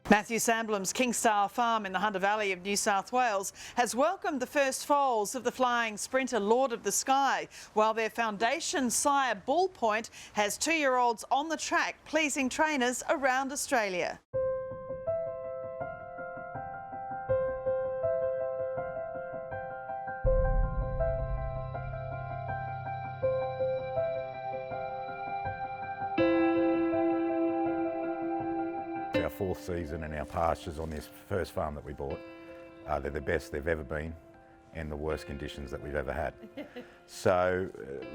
Matthew Sandblom's Kingstar Farm in the Hunter Valley of New South Wales has welcomed the first foals of the flying sprinter Lord of the Sky, while their foundation sire Bull Point has 2-year-olds on the track, pleasing trainers around Australia. Our fourth season and our pastures on this first farm that we bought, they're the best they've ever been in the worst conditions that we've ever had. So,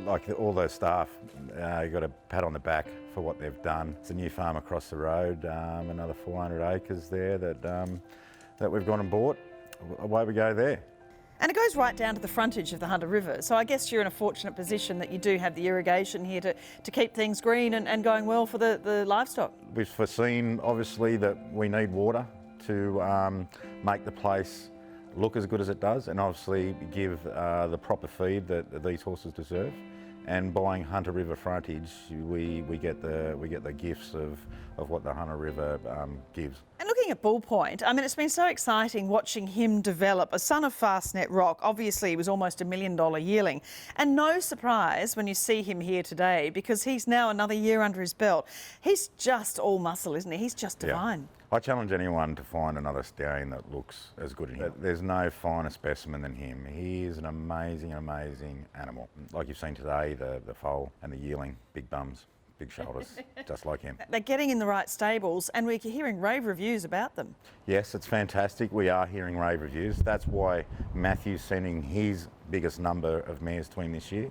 like all those staff, you got a pat on the back for what they've done. It's a new farm across the road, another 400 acres there that we've gone and bought. Away we go there. And it goes right down to the frontage of the Hunter River. So I guess you're in a fortunate position that you do have the irrigation here to keep things green and going well for the livestock. We've foreseen, obviously, that we need water to make the place look as good as it does, and obviously give the proper feed that these horses deserve. And buying Hunter River frontage, we get the gifts of what the Hunter River gives. And looking at Bull Point, I mean, it's been so exciting watching him develop. A son of Fastnet Rock, obviously he was almost $1 million yearling. And no surprise when you see him here today, because he's now another year under his belt. He's just all muscle, isn't he? He's just divine. Yeah. I challenge anyone to find another stallion that looks as good as him. There's no finer specimen than him. He is an amazing, amazing animal. Like you've seen today, the foal and the yearling, big bums, big shoulders, just like him. They're getting in the right stables and we're hearing rave reviews about them. Yes, it's fantastic. We are hearing rave reviews. That's why Matthew's sending his biggest number of mares to him this year,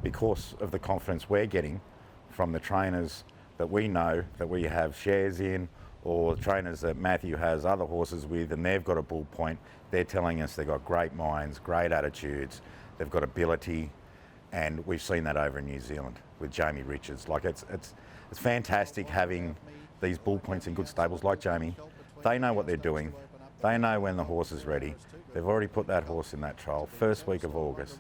because of the confidence we're getting from the trainers that we know that we have shares in, or trainers that Matthew has other horses with and they've got a Bull Point. They're telling us they've got great minds, great attitudes, they've got ability, and we've seen that over in New Zealand with Jamie Richards. Like it's fantastic having these Bull Points in good stables like Jamie. They know what they're doing. They know when the horse is ready. They've already put that horse in that trial first week of August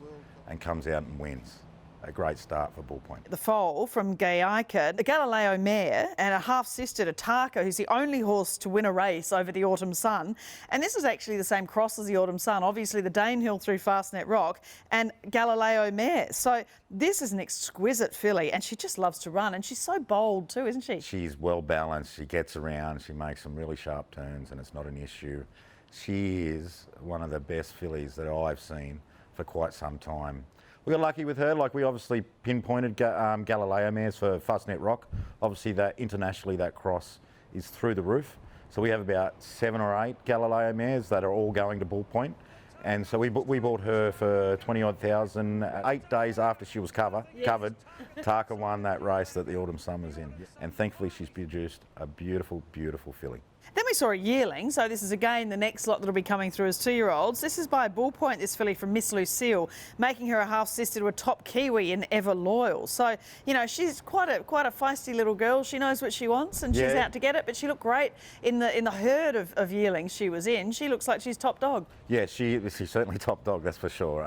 and comes out and wins. A great start for Bull Point. The foal from Gaiaika, the Galileo mare, and a half-sister to Taka, who's the only horse to win a race over the Autumn Sun. And this is actually the same cross as the Autumn Sun, obviously the Danehill through Fastnet Rock and Galileo mare. So this is an exquisite filly, and she just loves to run, and she's so bold too, isn't she? She's well balanced, she gets around, she makes some really sharp turns, and it's not an issue. She is one of the best fillies that I've seen for quite some time. We got lucky with her, like we obviously pinpointed Galileo mares for Fastnet Rock. Obviously that internationally that cross is through the roof. So we have about 7 or 8 Galileo mares that are all going to Bull Point. And so we bought her for 20-odd thousand. 8 days after she was covered, Taka won that race that the Autumn Sun was in. And thankfully she's produced a beautiful, beautiful filly. Then we saw a yearling, so this is again the next lot that'll be coming through as 2-year-olds. This is by Bull Point, this filly from Miss Lucille, making her a half-sister to a top Kiwi in Ever Loyal. So, you know, she's quite a feisty little girl. She knows what she wants and she's out to get it, but she looked great in the herd of yearlings she was in. She looks like she's top dog. Yeah, she's certainly top dog, that's for sure.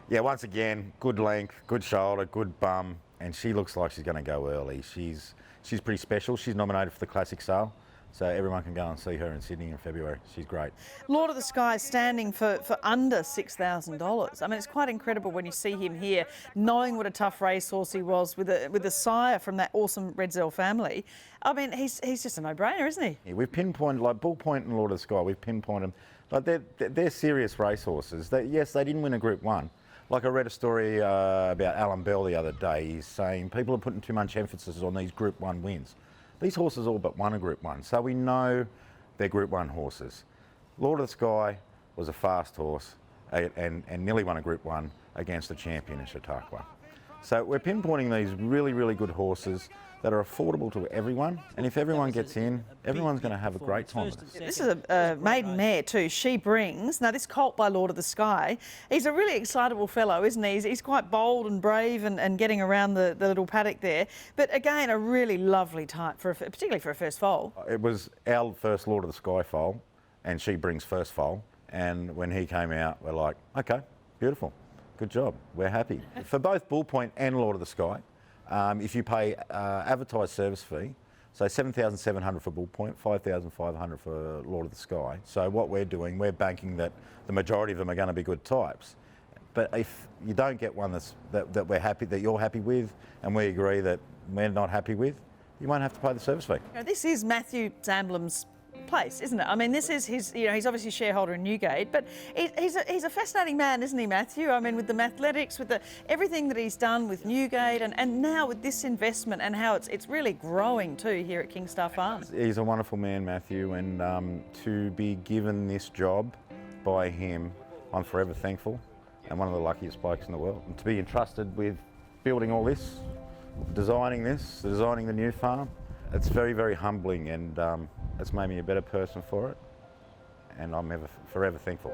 Yeah, once again, good length, good shoulder, good bum, and she looks like she's going to go early. She's pretty special. She's nominated for the Classic Sale. So everyone can go and see her in Sydney in February. She's great. Lord of the Sky standing for under $6,000. I mean, it's quite incredible when you see him here, knowing what a tough racehorse he was with a sire from that awesome Redzel family. I mean, he's just a no-brainer, isn't he? Yeah, we've pinpointed, like Bull Point and Lord of the Sky, we've pinpointed them. Like they're serious racehorses. Yes, they didn't win a Group 1. Like I read a story about Alan Bell the other day. He's saying people are putting too much emphasis on these Group 1 wins. These horses all but won a Group 1, so we know they're Group 1 horses. Lord of the Sky was a fast horse and nearly won a Group 1 against the champion in Chautauqua. So we're pinpointing these really, really good horses that are affordable to everyone, and if everyone gets in, everyone's going to have a great time with us. This is a maiden mare too, She Brings. Now this colt by Lord of the Sky, he's a really excitable fellow, isn't he? He's quite bold and brave and getting around the little paddock there, but again a really lovely type, particularly for a first foal. It was our first Lord of the Sky foal, and She Brings first foal, and when he came out we're like, okay, beautiful, good job, we're happy. For both Bull Point and Lord of the Sky, if you pay advertised service fee So 7,700 for Bull Point, 5,500 for Lord of the Sky. So what we're doing, we're banking that the majority of them are going to be good types. But if you don't get one that we're happy, that you're happy with, and we agree that we're not happy with, you won't have to pay the service fee. Now, this is Matthew Zamblem's place, isn't it? I mean, this is his, he's obviously shareholder in Newgate, but he's a fascinating man, isn't he, Matthew? I mean, with the mathletics, with everything that he's done with Newgate, and now with this investment and how it's really growing too here at Kingstar Farm. He's a wonderful man, Matthew, and to be given this job by him, I'm forever thankful, and one of the luckiest blokes in the world. And to be entrusted with building all this, designing the new farm, it's very, very humbling, and it's made me a better person for it, and I'm forever thankful.